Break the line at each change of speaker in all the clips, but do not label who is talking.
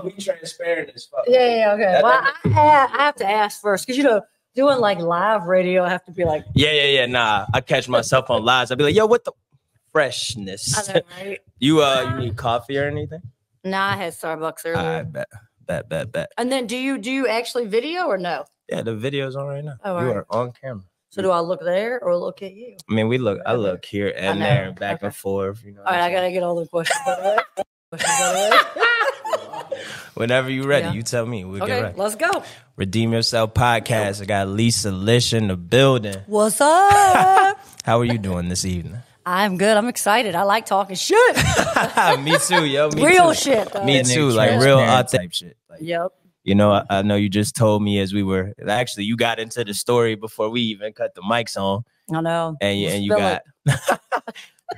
be transparent as fuck.
Yeah, okay. Well, I have to ask first because doing like live radio, I have to be like,
yeah. Nah, I catch myself on lives. I'd be like, yo, what the freshness?
I know, right?
You need coffee or anything?
Nah, I had Starbucks earlier.
I bet.
And then do you actually video or no?
Yeah, the video's on right now.
Oh,
you are on camera.
So do I look there or look at you?
I mean, I look here and there, back and forth. You know.
All right, I gotta get all the questions.
Whenever you're ready, you tell me. We'll get ready.
Let's go.
Redeem Yourself podcast. I got Lisa Lish in the building.
What's up?
How are you doing this evening?
I'm good. I'm excited. I like talking shit.
Me too, yo.
Real shit, though.
Me too, like real authentic shit. Like,
yep.
You know, I know you just told me as we were actually you got into the story before we even cut the mics on.
I know.
And you got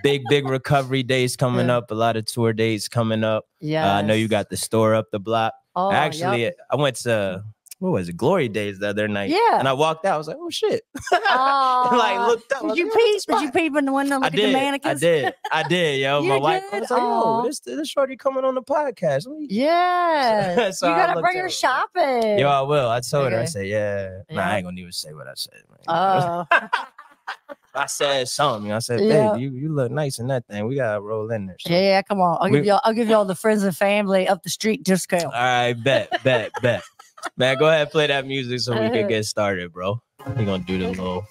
big recovery days coming up, a lot of tour dates coming up. Yeah. I know you got the store up the block. Oh, actually, I went to what was it, Glory Days the other night. Yeah. And I walked out. I was like, oh shit. And like looked up.
Did you peep in the window look at the mannequins?
I did, yo. My wife was like, oh, this shorty coming on the podcast.
Yeah. So you gotta bring her shopping.
Yo, I will. I told her, I said, yeah. Nah, I ain't gonna even say what I said.
Oh.
I said something. I said, babe, you look nice in that thing. We gotta roll in there. So.
Yeah, come on. I'll give y'all the friends and family up the street discount. All
right, bet. Man, go ahead and play that music so we can get started, bro. We're gonna do the little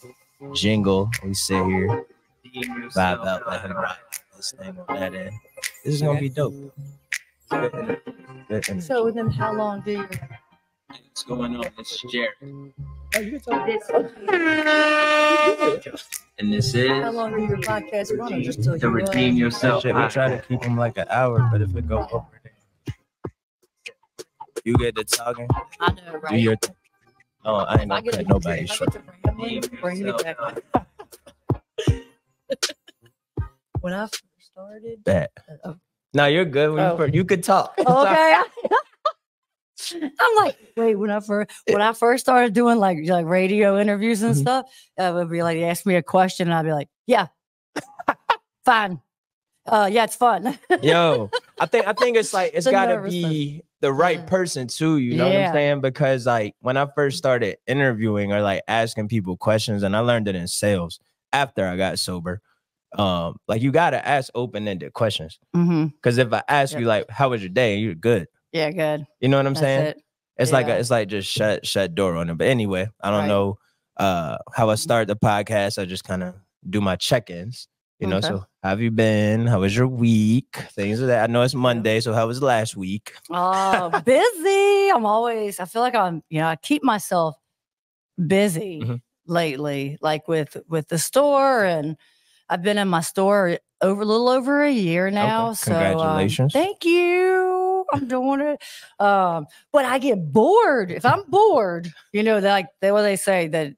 jingle. We sit here, vibe out, let him rock this thing on that end. This is gonna be dope.
So then how long do you?
What's going on? This is Jerry. Oh, you can talk this. And this is
how long are your podcast running? Just till
to redeem yourself. We try to keep them like an hour, but if it go over, you get to talking.
I know, right?
Do your thing. Oh, I ain't gonna cut nobody short.
Bring me back. When I first started,
no, you're good. You could talk.
Okay. I'm like, wait, when I first started doing like radio interviews and stuff, I would be like, ask me a question, and I'd be like, yeah, fine. Yeah, it's fun.
Yo, I think it's like it's gotta be the right person too, you know what I'm saying? Because like when I first started interviewing or like asking people questions, and I learned it in sales after I got sober, like you gotta ask open-ended questions. Because if I ask you like, how was your day? You're good.
Yeah, good.
You know what I'm saying? It's like just shut door on it. But anyway, I don't know how I start the podcast. I just kind of do my check-ins. You know, so how have you been? How was your week? Things of that. I know it's Monday, so how was last week?
Oh, busy. I feel like I keep myself busy lately, like with the store, and I've been in my store a little over a year now. So
congratulations.
Thank you. I'm doing it. But I get bored. If I'm bored, what they say that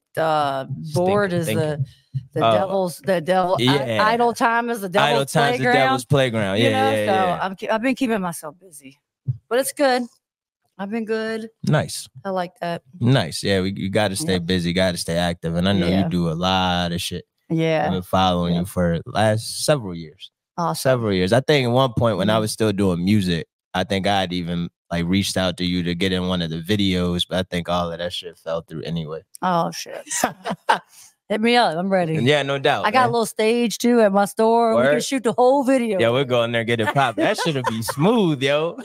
bored is the devil. Idle time is the devil's playground.
The devil's playground. Yeah.
So I've been keeping myself busy, but it's good. I've been good.
Nice.
I like that.
Nice. Yeah, you got to stay busy. Got to stay active, and I know you do a lot of shit.
Yeah,
I've been following you for the last several years.
Awesome.
Several years. I think at one point when I was still doing music, I think I had even like reached out to you to get in one of the videos, but I think all of that shit fell through anyway.
Oh shit. Hit me up. I'm ready.
Yeah, no doubt.
I got a little stage too at my store. Word? We can shoot the whole video.
Yeah, we're going there and get it popping. That should be smooth, yo.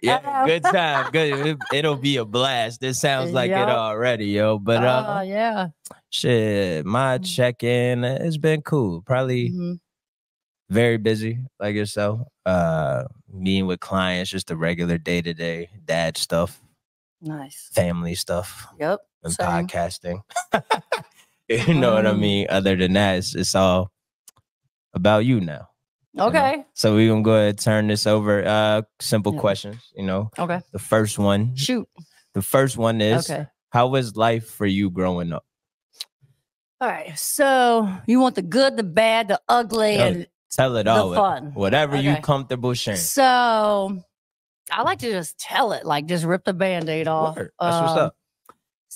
Yeah, good time. Good. It'll be a blast. This sounds like it already, yo. But shit, my check-in has been cool. Probably very busy, like yourself. Meeting with clients, just the regular day-to-day dad stuff.
Nice.
Family stuff.
Yep.
And podcasting. You know what I mean? Other than that, it's all about you now.
Okay.
You know? So we're going to go ahead and turn this over. Simple questions,
Okay.
The first one.
Shoot.
The first one is, how was life for you growing up?
All right. So you want the good, the bad, the ugly, and
tell it all.
The fun.
Whatever you comfortable sharing.
So I like to just tell it, like just rip the Band-Aid off.
That's what's up.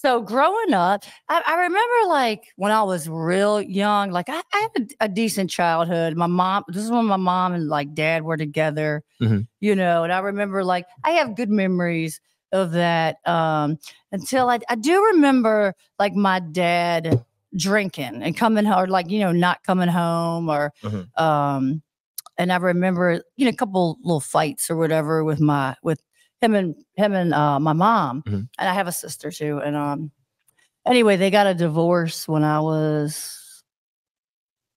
So growing up, I remember like when I was real young, like I had a decent childhood. My mom, this is when my mom and like dad were together, you know, and I remember like I have good memories of that until I do remember like my dad drinking and coming home, or like, you know, not coming home or and I remember, you know, a couple little fights or whatever with him and my mom, and I have a sister too. And anyway, they got a divorce when I was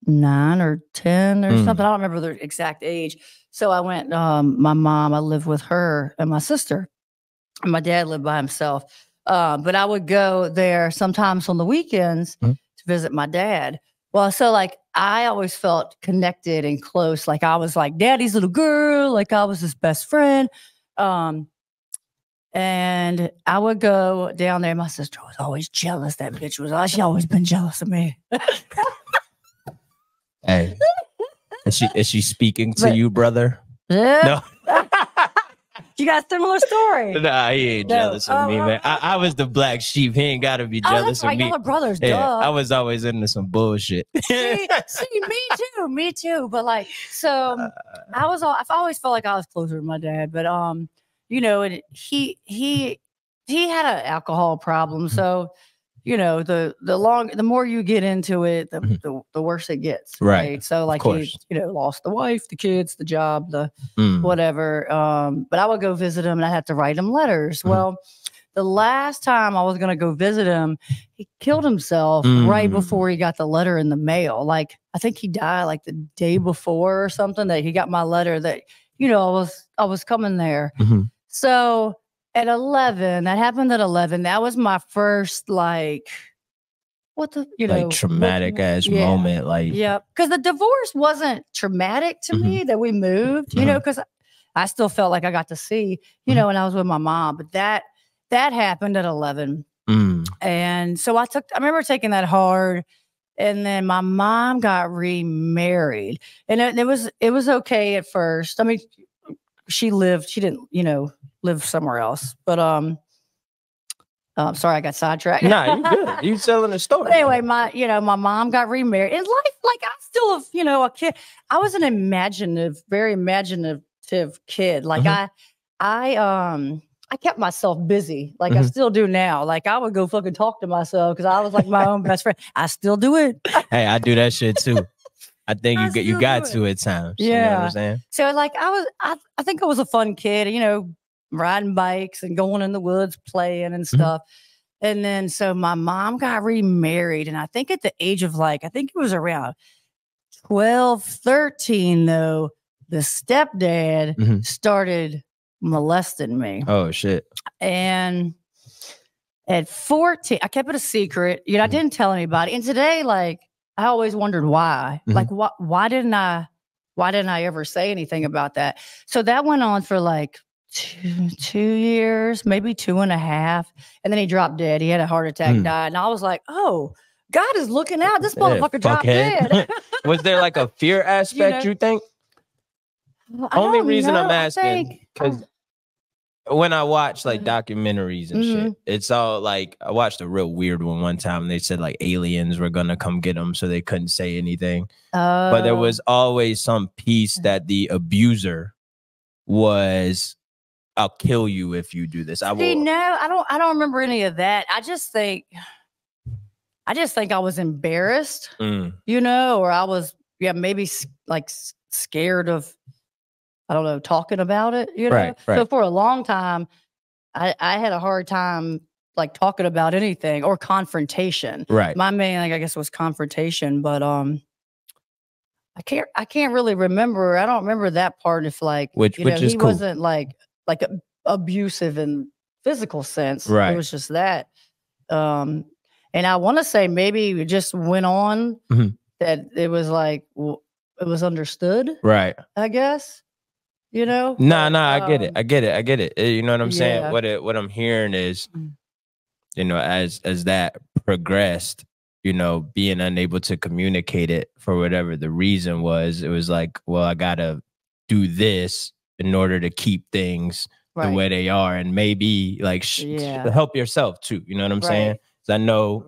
9 or 10 or something. I don't remember their exact age. So I went. My mom, I lived with her and my sister, and my dad lived by himself. But I would go there sometimes on the weekends to visit my dad. Well, so like I always felt connected and close. Like I was like daddy's little girl. Like I was his best friend. And I would go down there. My sister was always jealous. That bitch was. She always been jealous of me.
Hey, is she speaking to you, brother?
Yeah. No. You got a similar story.
Nah, he ain't jealous of me, man. I was the black sheep. He ain't got to be jealous of me.
Y'all are brothers,
yeah,
duh.
I was always into some bullshit.
see, me too. But like, so I've always felt like I was closer to my dad. But you know, and he had an alcohol problem. So, you know, the more you get into it, the worse it gets. Right. So like he, you know, lost the wife, the kids, the job, the whatever. But I would go visit him and I had to write him letters. Well, the last time I was going to go visit him, he killed himself right before he got the letter in the mail. Like, I think he died like the day before or something, that he got my letter that, you know, I was coming there. So at 11, that happened at 11. That was my first, like, what the, you know,
like traumatic ass moment. Like,
yeah, because the divorce wasn't traumatic to me that we moved, you know, because I still felt like I got to see, you know, when I was with my mom. But that happened at 11. And so I remember taking that hard. And then my mom got remarried. And it was okay at first. I mean, she didn't, you know, live somewhere else. But sorry, I got sidetracked.
Nah, you good. You telling a story.
But anyway, my mom got remarried. And life, like I still have, you know, a kid. I was an very imaginative kid. Like I kept myself busy. Like I still do now. Like I would go fucking talk to myself because I was like my own best friend. I still do it.
Hey, I do that shit too. I think you got to at times.
Yeah.
You know what I'm saying?
So like I think I was a fun kid, you know, riding bikes and going in the woods, playing and stuff. And then so my mom got remarried. And I think at the age of like, I think it was around 12, 13 though, the stepdad started molesting me.
Oh shit.
And at 14, I kept it a secret. You know, I didn't tell anybody. And today, like, I always wondered why. Like, why didn't I ever say anything about that? So that went on for like 2 years, maybe 2.5. And then he dropped dead. He had a heart attack, died. And I was like, oh, God is looking out. This motherfucker dropped dead.
Was there like a fear aspect, you think? Only reason I'm asking, because when I watch like documentaries and shit, it's all like, I watched a real weird one time. And they said like aliens were gonna come get them, so they couldn't say anything. But there was always some piece that the abuser was, I'll kill you if you do this.
No, I don't remember any of that. I just think I was embarrassed, you know, or I was maybe like scared of, I don't know, talking about it, you know? Right. So for a long time, I had a hard time like talking about anything or confrontation. Right. My main, like, I guess, was confrontation, but I can't really remember. I don't remember that part. If like, which is he cool. Wasn't like abusive in physical sense. Right. It was just that. And I want to say maybe it just went on that it was like, it was understood. Right. I guess. You know?
I get it. You know what I'm saying? What I'm hearing is, you know, as that progressed, you know, being unable to communicate it for whatever the reason was, it was like, well, I gotta do this in order to keep things the way they are, and maybe like help yourself too. You know what I'm saying? 'Cause I know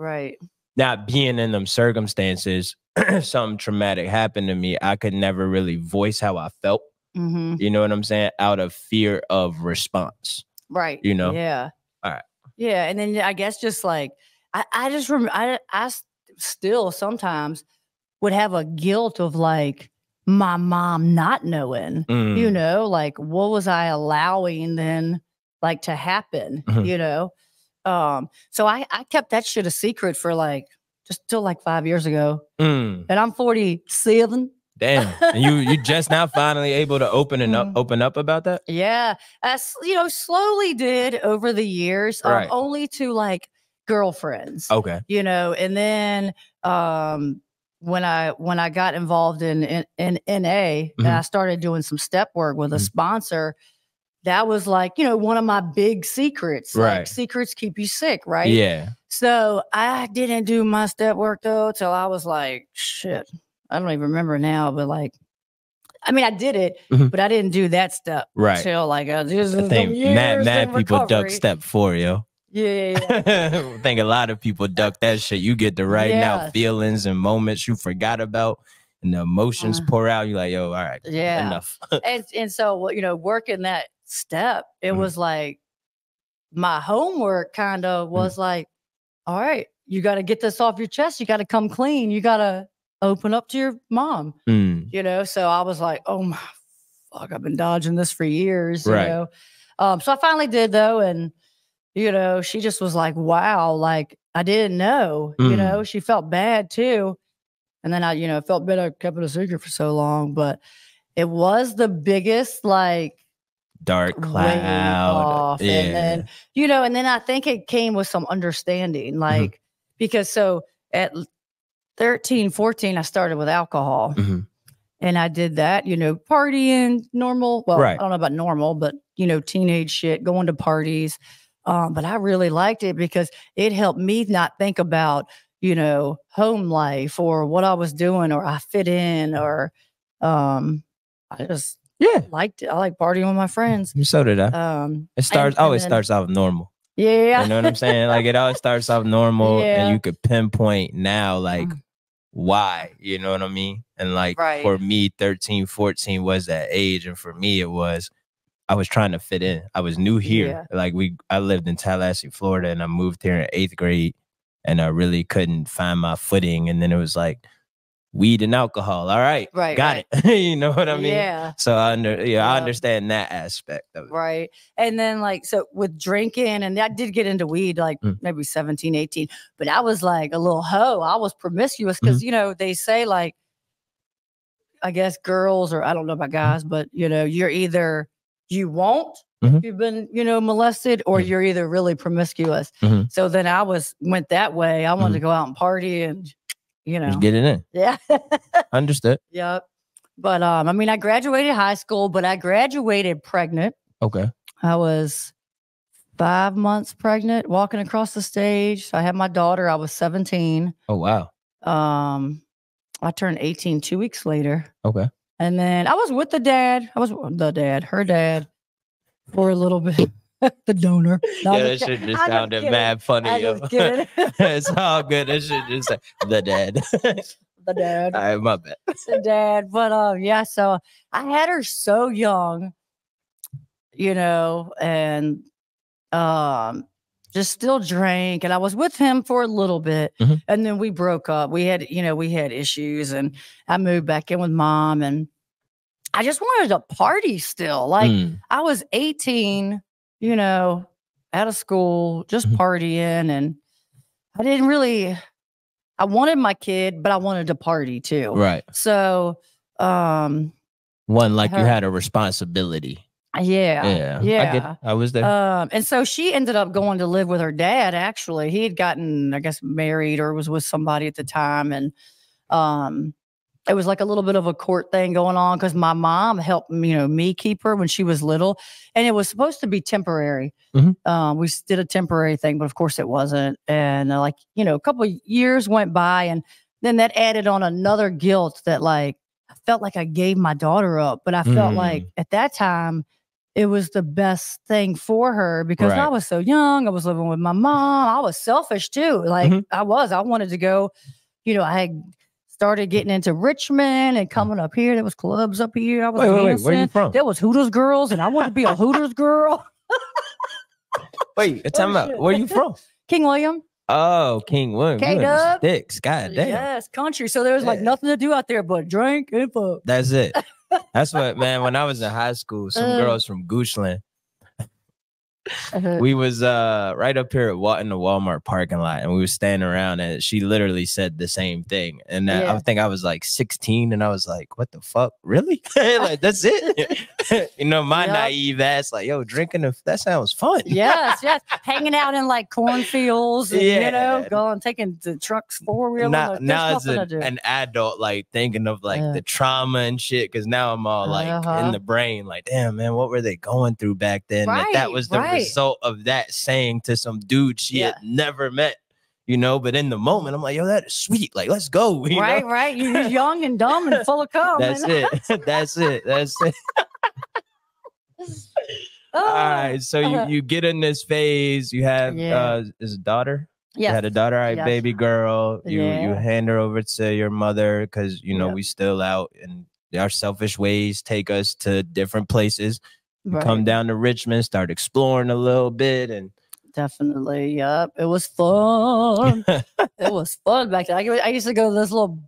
not being in them circumstances, something traumatic happened to me. I could never really voice how I felt. You know what I'm saying? Out of fear of response.
Right.
You know?
Yeah.
All right.
Yeah. And then I guess just like, I just remember, I still sometimes would have a guilt of like my mom not knowing, you know, like what was I allowing then like to happen, you know? So I kept that shit a secret for like, just till like 5 years ago. And I'm 47.
Damn. And you just now finally able to open up about that?
Yeah. You know, slowly did over the years, only to like girlfriends.
Okay.
You know, and then when I got involved in NA and I started doing some step work with a sponsor, that was like, you know, one of my big secrets. Like secrets keep you sick, right?
Yeah.
So I didn't do my step work though till I was like, shit. I don't even remember now, but like, I mean, I did it, but I didn't do that step till like I
think mad people duck step 4, yo.
Yeah.
I think a lot of people duck that shit. You get the out feelings and moments you forgot about, and the emotions pour out. You're like, yo, all right, enough.
and so, you know, working that step, it was like my homework kind of was like, all right, you got to get this off your chest. You got to come clean. You got to open up to your mom, you know? So I was like, oh my fuck, I've been dodging this for years, you know? So I finally did though. And, you know, she just was like, wow, like I didn't know, you know, she felt bad too. And then I, you know, felt bad I kept it a secret for so long, but it was the biggest like
dark cloud.
And then, you know, and then I think it came with some understanding, like, because so at 13, 14, I started with alcohol and I did that, you know, partying normal. Well, I don't know about normal, but, you know, teenage shit, going to parties. But I really liked it because it helped me not think about, you know, home life or what I was doing or I fit in or I just liked it. I like partying with my friends.
So did I. It starts off normal.
Yeah.
You know what I'm saying? Like it always starts off normal and you could pinpoint now like why, you know what I mean? And like for me, 13, 14 was that age. And for me, it was, I was trying to fit in. I was new here. Like I lived in Tallahassee, Florida, and I moved here in 8th grade and I really couldn't find my footing. And then it was like, weed and alcohol. All right. Got it. You know what I mean? Yeah. So I understand that aspect of it.
Right. And then like, so with drinking, and I did get into weed like maybe 17, 18, but I was like a little hoe. I was promiscuous because, you know, they say like, I guess girls, or I don't know about guys, but you know, you're either, you won't, if you've been, you know, molested, or you're either really promiscuous. So then I went that way. I wanted to go out and party and, you know,
just get it in.
Yeah.
Understood.
Yep. But I mean, I graduated high school, but I graduated pregnant.
Okay.
I was 5 months pregnant, walking across the stage. I had my daughter. I was 17.
Oh wow.
I turned 18 2 weeks later.
Okay.
And then I was with her dad, for a little bit. The donor.
No, that shit just sounded mad funny. It's all good. That shit just say the dad.
The dad.
All right, my bad.
The dad. But yeah, so I had her so young, you know, and just still drank. And I was with him for a little bit. And then we broke up. We had issues, and I moved back in with mom, and I just wanted to party still. Like I was 18. You know, out of school, just partying. And I wanted my kid, but I wanted to party too.
Right.
So,
you had a responsibility.
Yeah.
I get it. I was there.
And so she ended up going to live with her dad. Actually, he had gotten, I guess, married or was with somebody at the time. And, it was like a little bit of a court thing going on because my mom helped, you know, me keep her when she was little, and it was supposed to be temporary. We did a temporary thing, but of course it wasn't. And like, you know, a couple of years went by, and then that added on another guilt that like I felt like I gave my daughter up, but I felt like at that time it was the best thing for her because I was so young. I was living with my mom. I was selfish too. Like I wanted to go, you know, I had started getting into Richmond and coming up here. There was clubs up here. I was dancing.
Where you from?
There was Hooters girls and I wanted to be a Hooters girl.
Wait, tell me where you from?
King William.
Oh, King William.
K-Dub.
Sticks. God damn.
Yes, country. So there was like nothing to do out there but drink and fuck.
That's it. That's what, man, when I was in high school, some girls from Goochland, we was right up here in the Walmart parking lot, and we was standing around, and she literally said the same thing. And I think I was like 16, and I was like, what the fuck? Really? Like, that's it? You know, my naive ass, like, yo, drinking, that sounds fun.
Yes. Hanging out in like cornfields, and, you know, going, taking the trucks forward.
Now it's an adult, like, thinking of like the trauma and shit, because now I'm all like in the brain, like, damn, man, what were they going through back then? That was the result of that saying to some dude she had never met, you know. But in the moment, I'm like, yo, that is sweet. Like, let's go. You know?
Right. You're young and dumb and full of cum.
That's it. That's it. All right. So you get in this phase. You have is a daughter.
Yeah.
You had a daughter, right? Baby girl. You hand her over to your mother because you know we still out, and our selfish ways take us to different places. Come down to Richmond, start exploring a little bit, and
definitely, it was fun. It was fun back then. I used to go to this little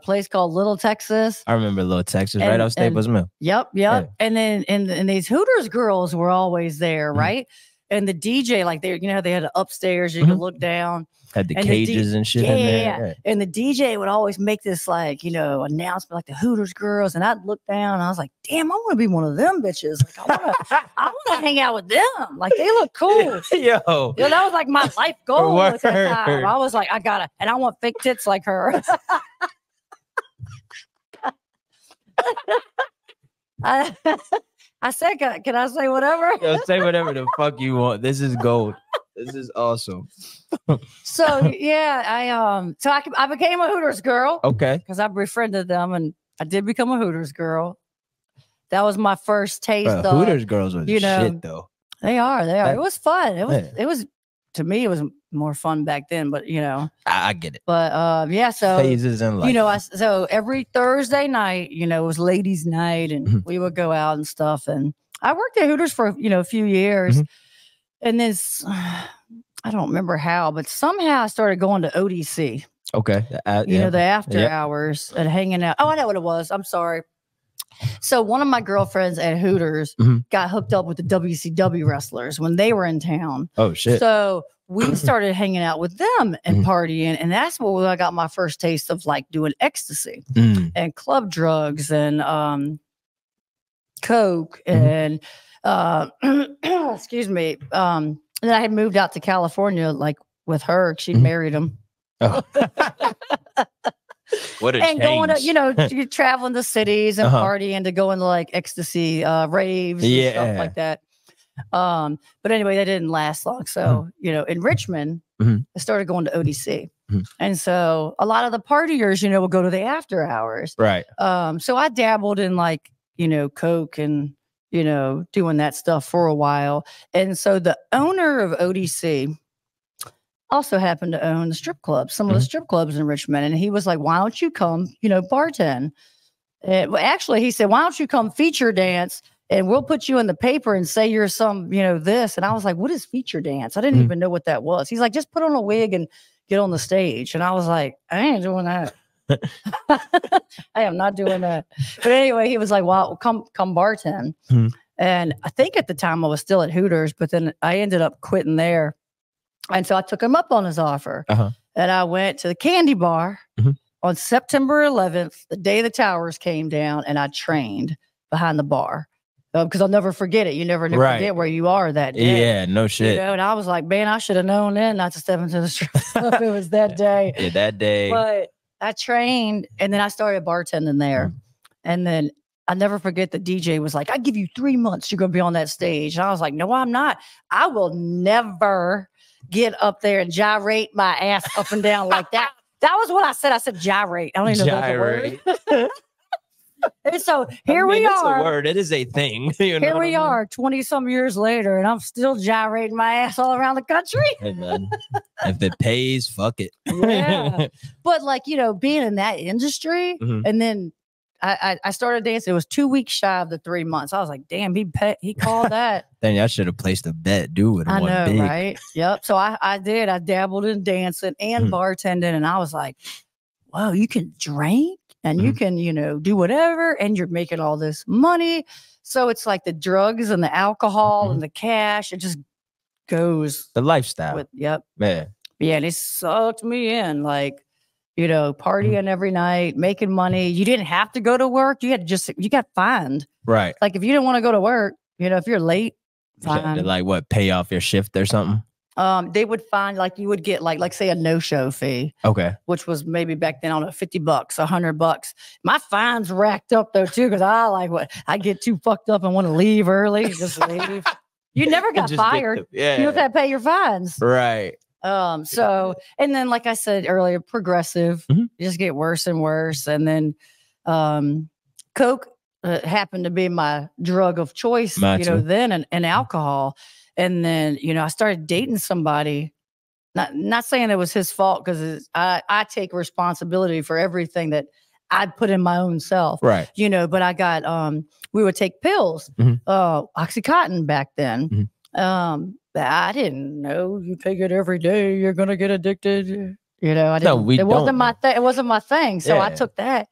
place called Little Texas.
I remember Little Texas, right off Staples Mill.
Yep. Yeah. And then and these Hooters girls were always there, right? And the DJ, like they, you know, they had an upstairs, you could look down.
Had the cages and shit in there.
Yeah. And the DJ would always make this like, you know, announcement like the Hooters girls. And I'd look down and I was like, damn, I want to be one of them bitches. Like I want to hang out with them. Like they look cool.
Yo,
that was like my life goal at that time. I was like, and I want fake tits like her. I said, can I say whatever?
Yo, say whatever the fuck you want. This is gold. This is awesome.
So I became a Hooters girl.
Okay.
Because I befriended them and I did become a Hooters girl. That was my first taste of
Hooters girls was shit though.
They are. It was fun. It was to me, it was more fun back then, but you know.
I get it.
But so
phases in life.
You know, so every Thursday night, you know, it was ladies' night and we would go out and stuff. And I worked at Hooters for, you know, a few years. And then I don't remember how, but somehow I started going to ODC.
Okay.
You know, the after hours and hanging out. Oh, I know what it was. I'm sorry. So one of my girlfriends at Hooters got hooked up with the WCW wrestlers when they were in town.
Oh, shit.
So we started hanging out with them and partying. And that's where I got my first taste of like doing ecstasy and club drugs and coke and excuse me. And then I had moved out to California, like with her. She married him.
Oh. What a change.
Going to, you know, you're traveling to cities and partying to go into like ecstasy raves and stuff like that. But anyway, that didn't last long. So, you know, in Richmond, I started going to ODC. And so a lot of the partiers, you know, will go to the after hours.
Right.
So I dabbled in like, you know, coke and, you know, doing that stuff for a while. And so the owner of ODC also happened to own the strip clubs, some of the strip clubs in Richmond. And he was like, why don't you come, you know, bartend? Well, actually, he said, why don't you come feature dance and we'll put you in the paper and say you're some, you know, this. And I was like, what is feature dance? I didn't even know what that was. He's like, just put on a wig and get on the stage. And I was like, I ain't doing that. I am not doing that. But anyway, he was like, well, come bartend. And I think at the time I was still at Hooters, but then I ended up quitting there. And so I took him up on his offer. And I went to the candy bar on September 11th, the day the towers came down, and I trained behind the bar. Because I'll never forget it. You never forget where you are that day.
Yeah, no shit.
You know, and I was like, man, I should have known then not to step into the strip club. It was that day.
Yeah, that day.
But I trained, and then I started bartending there. And then I never forget the DJ was like, I give you 3 months, you're going to be on that stage. And I was like, no, I'm not. I will never get up there and gyrate my ass up and down like that. That was what I said. I said gyrate. I don't even know the word. And so here we are.
It's a word. It is a thing. You know
here we are 20 some years later, and I'm still gyrating my ass all around the country.
Hey, man. If it pays, fuck it.
Yeah. But like, you know, being in that industry, and then I started dancing. It was 2 weeks shy of the 3 months. I was like, damn, he called that.
Then I should have placed a bet, dude.
I know, big. Right? Yep. So I did. I dabbled in dancing and bartending, and I was like, whoa, you can drink and you can, you know, do whatever, and you're making all this money. So it's like the drugs and the alcohol and the cash. It just goes.
The lifestyle.
Yep.
Man.
Yeah. And it sucked me in, like, you know, partying every night, making money. You didn't have to go to work. You got fined.
Right.
Like if you didn't want to go to work, you know, if you're late, fine.
Like what, pay off your shift or something?
They would find, like, you would get like say a no-show fee.
Okay.
Which was maybe back then, I don't know, $50, $100. My fines racked up though too, because I get too fucked up and want to leave early. Just leave. You never got fired. You don't have to pay your fines.
Right.
So, and then, like I said earlier, progressive, just get worse and worse. And then, Coke happened to be my drug of choice, then, and alcohol. And then, you know, I started dating somebody, not saying it was his fault, because I take responsibility for everything that I put in my own self.
Right.
You know, but I got, we would take pills, Oxycontin back then. I didn't know you take it every day, you're going to get addicted. You know, it wasn't my thing. It wasn't my thing. So I took that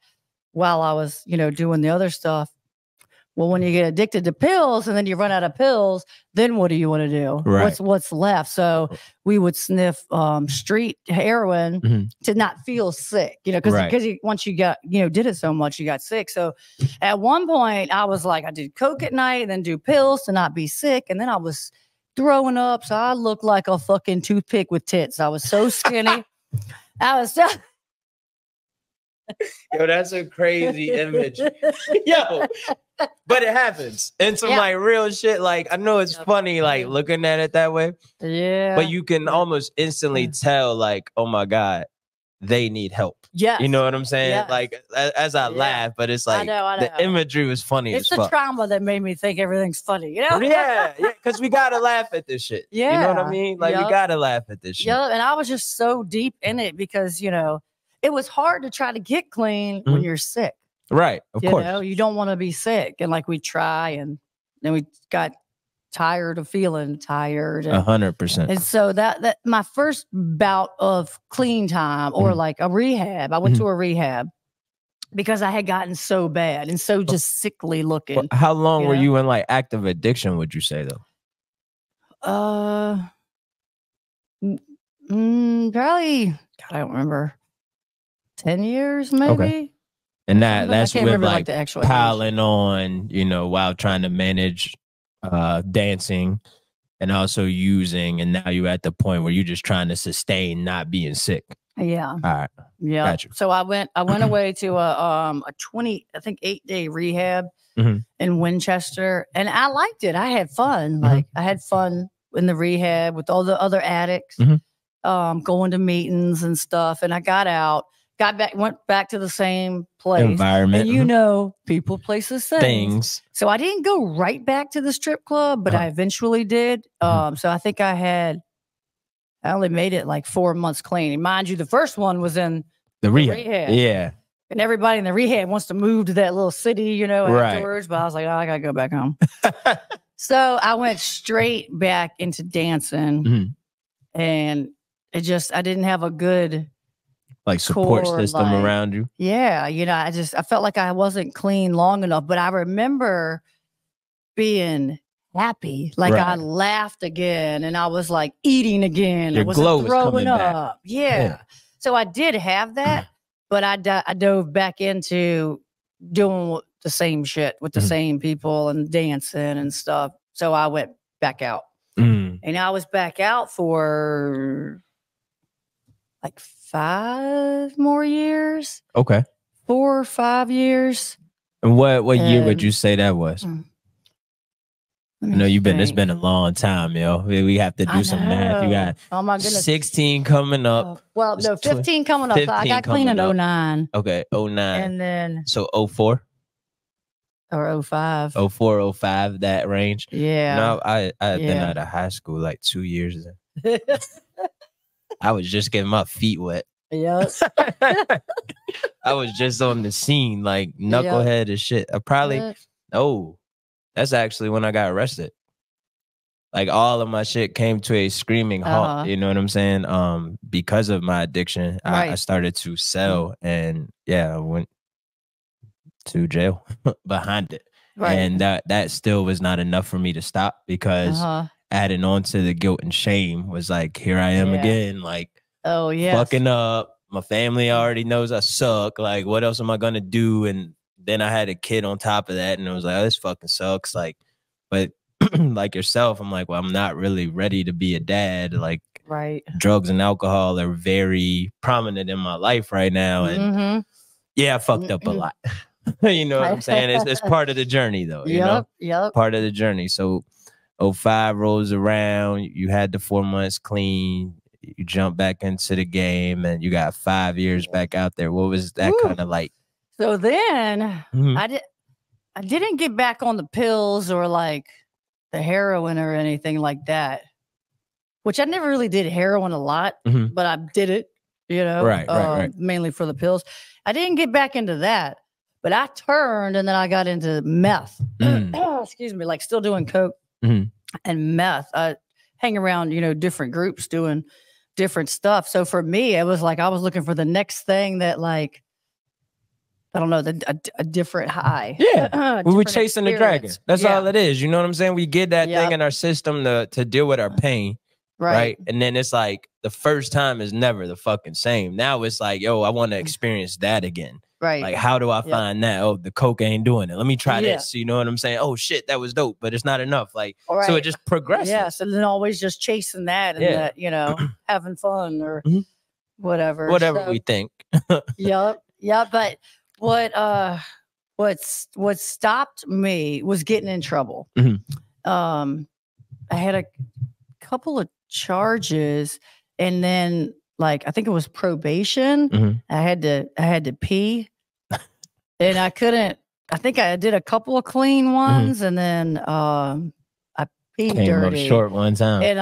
while I was, you know, doing the other stuff. Well, when you get addicted to pills and then you run out of pills, then what do you want to do?
Right.
What's left? So we would sniff street heroin to not feel sick, you know, because once you got, you know, did it so much, you got sick. So at one point I was like, I did Coke at night and then do pills to not be sick. And then I was throwing up. So I looked like a fucking toothpick with tits. I was so skinny. I was so...
Yo, that's a crazy image. Yo, but it happens. And some like real shit. Like, I know it's funny, like looking at it that way.
Yeah.
But you can almost instantly tell, like, oh my God, they need help.
Yeah.
You know what I'm saying? Yes. Like, as I laugh, but it's like, I know. The imagery was funny.
It's the trauma that made me think everything's funny, you know?
Yeah, because we gotta laugh at this shit. Yeah. You know what I mean? Like, we gotta laugh at this shit.
Yeah, and I was just so deep in it because, you know, it was hard to try to get clean when you're sick.
Right, of course.
You know, you don't want to be sick. And like we try, and then we got tired of feeling tired.
100%.
And so that my first bout of clean time, or like a rehab, I went to a rehab because I had gotten so bad and so just sickly looking.
Well, how long were you in like active addiction, would you say, though?
Probably, God, I don't remember. 10 years, maybe. Okay.
And that's with like piling on, you know, while trying to manage dancing and also using, and now you're at the point where you're just trying to sustain not being sick.
Yeah.
All right.
Yeah.
Gotcha.
So I went away to a 8-day rehab in Winchester, and I liked it. I had fun. Like I had fun in the rehab with all the other addicts, going to meetings and stuff. And I got out. Went back to the same place.
Environment.
And you know, people, places, things. So I didn't go right back to the strip club, but I eventually did. So I think I only made it like 4 months clean. And mind you, the first one was in the rehab.
Yeah.
And everybody in the rehab wants to move to that little city, you know, afterwards. But I was like, oh, I got to go back home. So I went straight back into dancing. And I didn't have a good...
like support system around you.
Yeah. You know, I felt like I wasn't clean long enough, but I remember being happy. Like I laughed again and I was like eating again.
Your glow was throwing up.
Back. Yeah. So I did have that, but I dove back into doing the same shit with the same people and dancing and stuff. So I went back out and I was back out for like 5 more years.
Okay.
4 or 5 years.
And what year would you say that was? I know it's been a long time, yo. We have to do some math. You got 16 coming up.
Well, no, 15 coming up. So I got clean in 09.
Okay, 09.
And then
so 04?
Or 05.
04, 05, that range.
Yeah.
No, I had been out of high school like 2 years. I was just getting my feet wet.
Yep.
I was just on the scene, like knucklehead and shit. That's actually when I got arrested. Like all of my shit came to a screaming halt. You know what I'm saying? Because of my addiction, I started to sell, and I went to jail behind it. And that still was not enough for me to stop, because adding on to the guilt and shame was like, here I am again, like fucking up. My family already knows I suck. Like, what else am I gonna do? And then I had a kid on top of that, and it was like, oh, this fucking sucks. Like, but like yourself, I'm like, well, I'm not really ready to be a dad. Like, drugs and alcohol are very prominent in my life right now, and I fucked up a lot. You know what I'm saying? It's part of the journey, though. You know, part of the journey. So 05 rolls around, you had the 4 months clean, you jump back into the game, and you got 5 years back out there. What was that kind of like?
So then I didn't get back on the pills or like the heroin or anything like that, which I never really did heroin a lot, but I did it, you know, mainly for the pills. I didn't get back into that, but I turned, and then I got into meth. Excuse me, like still doing coke and meth. I hang around, you know, different groups doing different stuff. So for me, it was like I was looking for the next thing that, like, I don't know, a different high. Yeah,
we were chasing the dragon. That's all it is. You know what I'm saying? We get that thing in our system to deal with our pain. Right. And then it's like the first time is never the fucking same. Now it's like, yo, I want to experience that again.
Right.
Like, how do I find that? Oh, the coke ain't doing it. Let me try this. You know what I'm saying? Oh shit, that was dope, but it's not enough. Like, so it just progresses.
Yes, and then always just chasing that and that, you know, having fun or whatever.
Whatever we think.
Yeah. But what stopped me was getting in trouble. I had a couple of charges, and then like I think it was probation. I had to pee, and I couldn't. I think I did a couple of clean ones, and then I peed dirty.
Short one time,
and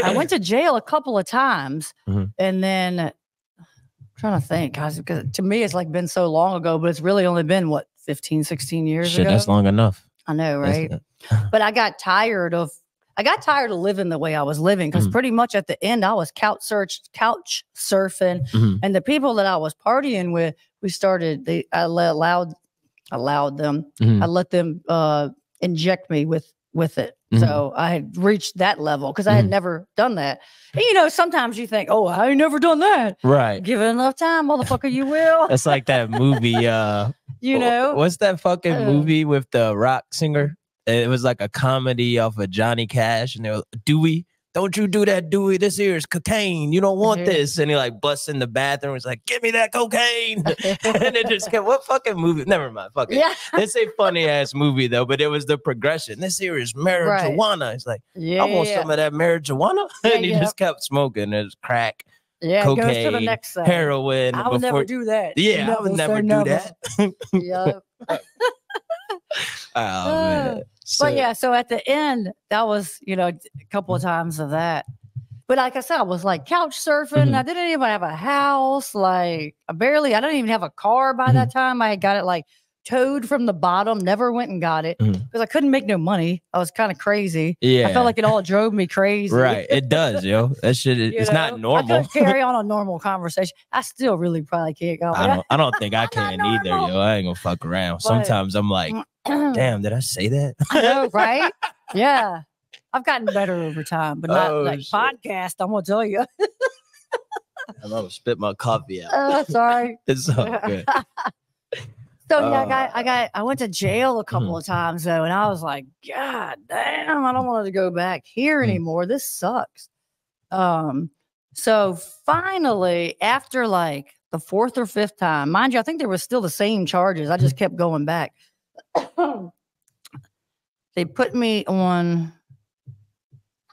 I went to jail a couple of times, and then I'm trying to think, guys, because to me it's like been so long ago, but it's really only been what 15, 16 years ago.
That's long enough.
I know, right? But I got tired of living the way I was living, because pretty much at the end I was couch surfing, and the people that I was partying with, I let them inject me with it. So I had reached that level because I had never done that. And, you know, sometimes you think, oh, I ain't never done that.
Right.
Give it enough time, motherfucker, you will.
It's like that movie.
You know,
what's that fucking movie with the rock singer? It was like a comedy off of Johnny Cash, and they were, Dewey, don't you do that, Dewey. This here is cocaine. You don't want this. And he like busts in the bathroom. It's like, give me that cocaine. And it just kept, what fucking movie? Never mind. Fuck it. Yeah. It's a funny ass movie though, but it was the progression. This here is marijuana. It's like, I want some of that marijuana. And he just kept smoking. It was crack.
Yeah,
cocaine,
goes to the next thing.
Heroin.
I would never do that.
Yeah, I would never do that.
Yep.
Oh man.
But yeah, so at the end, that was, you know, a couple of times of that. But like I said, I was like couch surfing. I didn't even have a house. Like I didn't even have a car by that time. I got it like towed from the bottom, never went and got it because I couldn't make no money. I was kind of crazy. Yeah. I felt like it all drove me crazy.
Right. It does, yo. That shit, it's not normal.
I couldn't carry on a normal conversation. I still really probably can't go.
I don't think I can either, yo. I ain't gonna fuck around. But sometimes I'm like, damn, did I say that?
I know, right? Yeah. I've gotten better over time, but not like podcast, I'm gonna tell you.
I'm gonna spit my coffee out.
Oh, sorry.
It's all good.
So yeah, I went to jail a couple of times though, and I was like, God damn, I don't want to go back here anymore. This sucks. So finally, after like the 4th or 5th time, mind you, I think there was still the same charges. I just kept going back. They put me on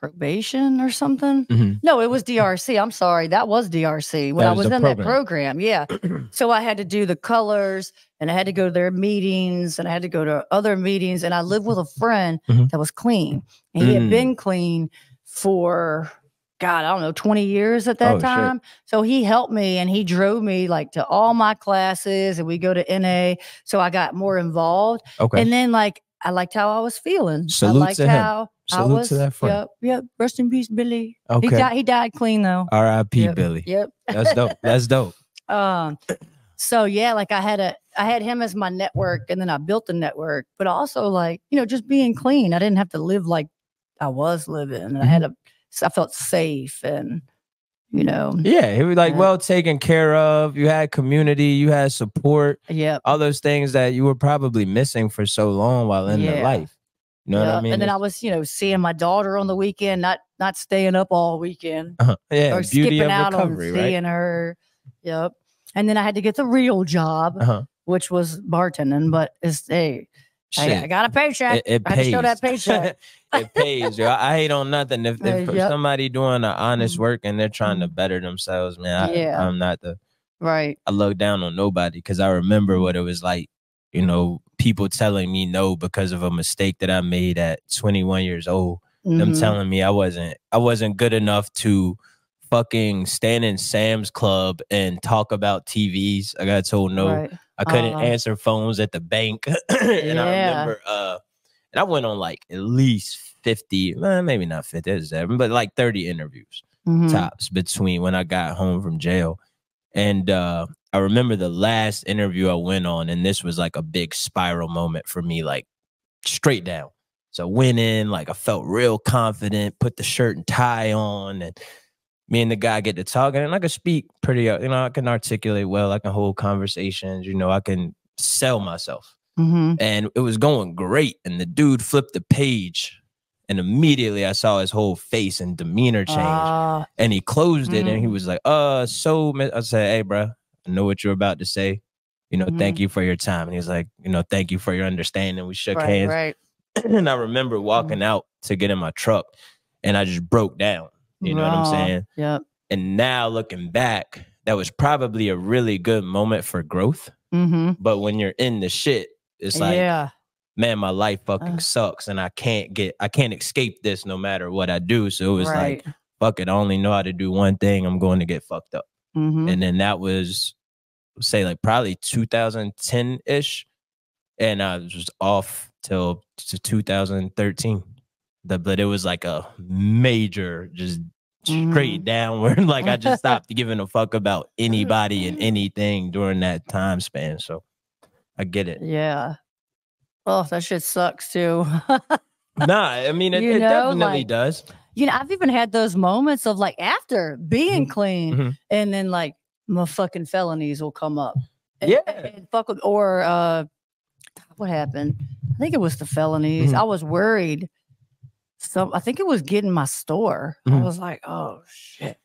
probation or something. No, it was DRC. I'm sorry. That was DRC when I was in that program. Yeah. So I had to do the colors and I had to go to their meetings and I had to go to other meetings. And I lived with a friend that was clean. And he had been clean for, God, I don't know, 20 years at that time. Shit. So he helped me and he drove me like to all my classes and we go to NA. So I got more involved. Okay. And then like, I liked how I was feeling.
Salute I liked to how him. Salute I was. To that friend.
Yep. Rest in peace, Billy. Okay. He died clean though.
R.I.P. Billy.
Yep.
That's dope. That's dope.
So yeah, like I had him as my network, and then I built the network. But also like just being clean. I didn't have to live like I was living. And I felt safe and.
Yeah, it was like well taken care of. You had community, you had support.
Yeah,
all those things that you were probably missing for so long while in the life. You know what I mean?
And then I was, seeing my daughter on the weekend, not staying up all weekend.
Yeah,
or
beauty
skipping
of
out
recovery,
on seeing her. Yep. And then I had to get the real job, which was bartending. But I got a paycheck.
It
I had to show that paycheck.
It pays, yo. I hate on nothing. If somebody doing an honest work and they're trying to better themselves, man, I'm not I look down on nobody because I remember what it was like, people telling me no because of a mistake that I made at 21 years old. Them telling me I wasn't good enough to fucking stand in Sam's Club and talk about TVs. I got told no. Right. I couldn't answer phones at the bank. And I remember and I went on like at least 50, maybe not 50, but like 30 interviews tops between when I got home from jail. And I remember the last interview I went on, and this was like a big spiral moment for me, like straight down. So I went in, like I felt real confident, put the shirt and tie on, and me and the guy get to talking, and I can speak pretty, I can articulate well, I can hold conversations, I can sell myself. And it was going great. And the dude flipped the page and immediately I saw his whole face and demeanor change. And he closed it and he was like, I said, hey, bro, I know what you're about to say. Thank you for your time. And he was like, thank you for your understanding. We shook hands.
Right.
And I remember walking out to get in my truck and I just broke down. You know what I'm saying?
Yep.
And now looking back, that was probably a really good moment for growth. But when you're in the shit, it's like, man, my life fucking sucks and I can't escape this no matter what I do. So it was like, fuck it, I only know how to do one thing. I'm going to get fucked up. And then that was, say, like probably 2010-ish. And I was off till 2013. But it was like a major, just straight downward. Like I just stopped giving a fuck about anybody and anything during that time span. So I get it.
Yeah. Oh, that shit sucks too.
Nah, I mean, it definitely does.
I've even had those moments of like after being clean and then like my fucking felonies will come up. And fuck with, or what happened? I think it was the felonies. I was worried. I think it was getting my store. I was like, oh shit.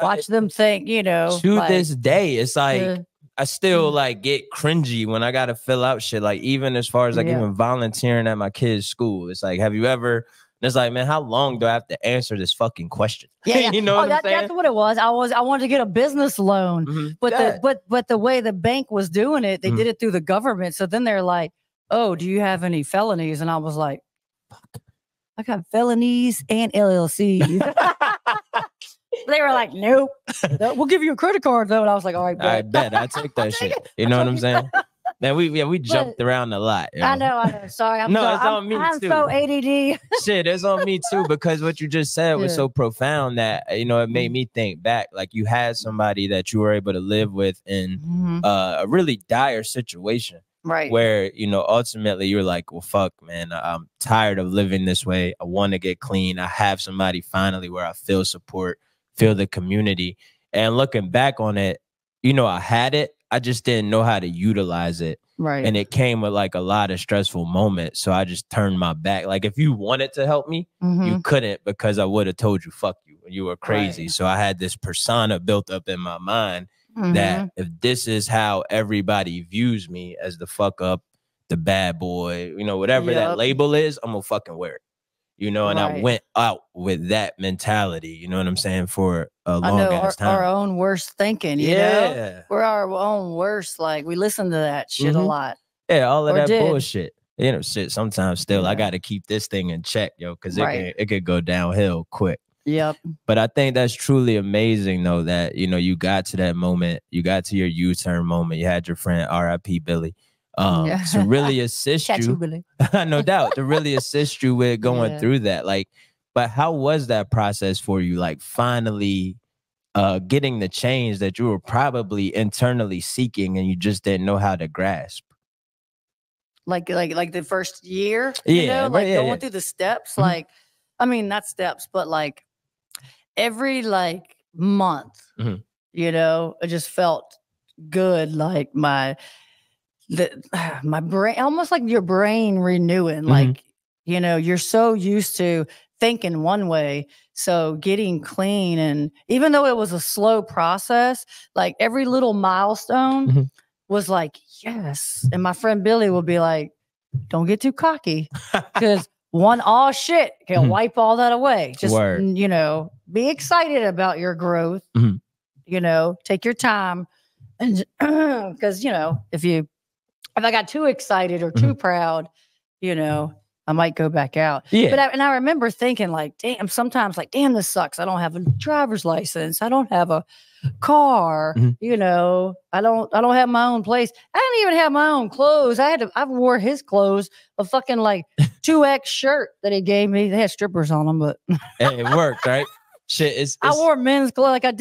Watch them think,
To like, this day, it's like I still like get cringy when I gotta fill out shit. Like even as far as like even volunteering at my kid's school. It's like, have you ever? It's like, man, how long do I have to answer this fucking question?
Yeah.
You know what I'm saying?
That's what it was. I wanted to get a business loan, but the way the bank was doing it, they did it through the government. So then they're like, oh, do you have any felonies? And I was like, fuck, I got felonies and LLCs. They were like, nope. We'll give you a credit card though. And I was like, all right,
I bet I take that shit. You know what I'm saying? Man, we jumped around a lot.
I know. Sorry, it's on me too. I'm so ADD.
Shit, it's on me too because what you just said was so profound that it made me think back. Like you had somebody that you were able to live with in a really dire situation,
right?
Where ultimately you're like, well, fuck, man, I'm tired of living this way. I want to get clean. I have somebody finally where I feel support, feel the community, and looking back on it, I had it. I just didn't know how to utilize it.
Right.
And it came with like a lot of stressful moments. So I just turned my back. Like if you wanted to help me, you couldn't because I would have told you, fuck you. You were crazy. Right. So I had this persona built up in my mind that if this is how everybody views me as the fuck up, the bad boy, whatever that label is, I'm gonna fucking wear it. you know, and I went out with that mentality, you know what I'm saying, for a long ass time.
Our own worst thinking, you know? We're our own worst, like, we listen to that shit a lot.
Yeah, all of that bullshit. You know, shit, sometimes still, I got to keep this thing in check, yo, because it could go downhill quick.
Yep.
But I think that's truly amazing, though, that, you know, you got to that moment, you got to your U-turn moment, you had your friend R.I.P. Billy, to really assist you, no doubt, to really assist you with going through that. Like, but how was that process for you? Like, finally getting the change that you were probably internally seeking and you just didn't know how to grasp?
Like the first year, you know, like going through the steps, like, I mean, not steps, but like every like month, you know, it just felt good. Like my brain, almost like your brain renewing, like, you know, you're so used to thinking one way. So getting clean, and even though it was a slow process, like every little milestone was like, yes. And my friend Billy will be like, don't get too cocky, because one shit can wipe all that away. Just, you know, be excited about your growth, you know, take your time. And because, you know, if I got too excited or too proud, you know, I might go back out. But I remember thinking like, damn, sometimes like, damn, this sucks. I don't have a driver's license. I don't have a car. You know, I don't have my own place. I didn't even have my own clothes. I wore his clothes, a fucking like 2X shirt that he gave me. They had strippers on them, but
hey, it worked, right? Shit,
I wore men's clothes. Like I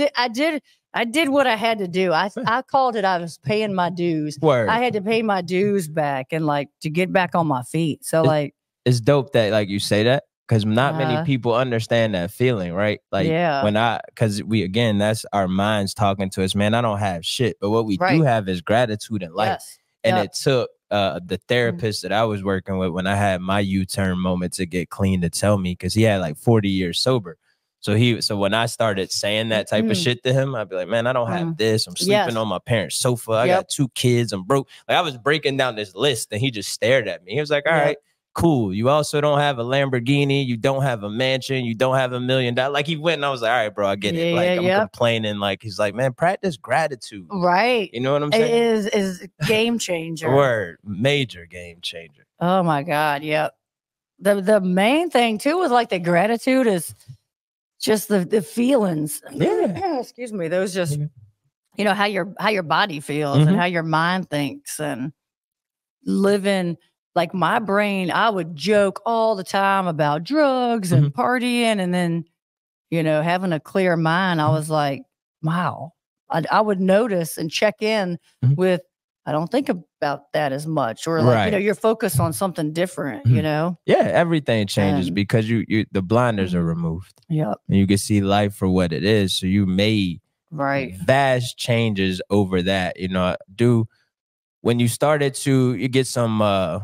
did what I had to do. I called it, I was paying my dues. I had to pay my dues back and like to get back on my feet. So
it's dope that like you say that, because not many people understand that feeling, right? Like because again, that's our minds talking to us, man, I don't have shit. But what we do have is gratitude in life. And it took the therapist that I was working with when I had my U-turn moment to get clean to tell me, because he had like 40 years sober. So when I started saying that type of shit to him, I'd be like, man, I don't have this. I'm sleeping on my parents' sofa. I got 2 kids. I'm broke. Like, I was breaking down this list, and he just stared at me. He was like, all right, cool. You also don't have a Lamborghini. You don't have a mansion. You don't have $1 million. Like, he went, and I was like, all right, bro, I get it. Like, I'm complaining. Like, he's like, man, practice gratitude.
Right.
You know what I'm saying?
It is a game changer.
Word. Major game changer.
Oh my God. Yep. The main thing too was like the gratitude is just the feelings. Excuse me. Those just, you know, how your body feels and how your mind thinks, and living like my brain. I would joke all the time about drugs and partying, and then, you know, having a clear mind, I was like, wow. I would notice and check in with, I don't think about that as much, or like, you know, you're focused on something different, you know?
Yeah, everything changes because you the blinders are removed.
Yep.
And you can see life for what it is. So you made vast changes over that. You know, when you started to you get some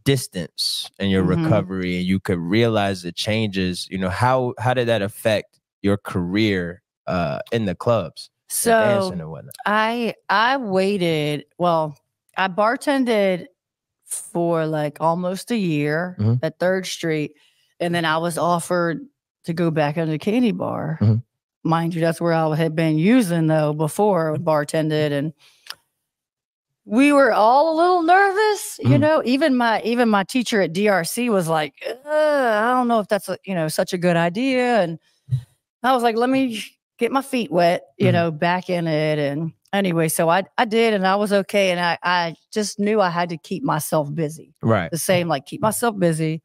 distance in your recovery, and you could realize the changes, you know, how did that affect your career in the clubs?
So I waited. Well, I bartended for like almost a year at 3rd Street, and then I was offered to go back into the candy bar. Mind you, that's where I had been using though before, bartended, and we were all a little nervous. You know, even my teacher at DRC was like, I don't know if that's such a good idea, and I was like, let me get my feet wet, you know, back in it. And anyway, so I did, and I was okay. And I just knew I had to keep myself busy. Right. The same, like keep myself busy,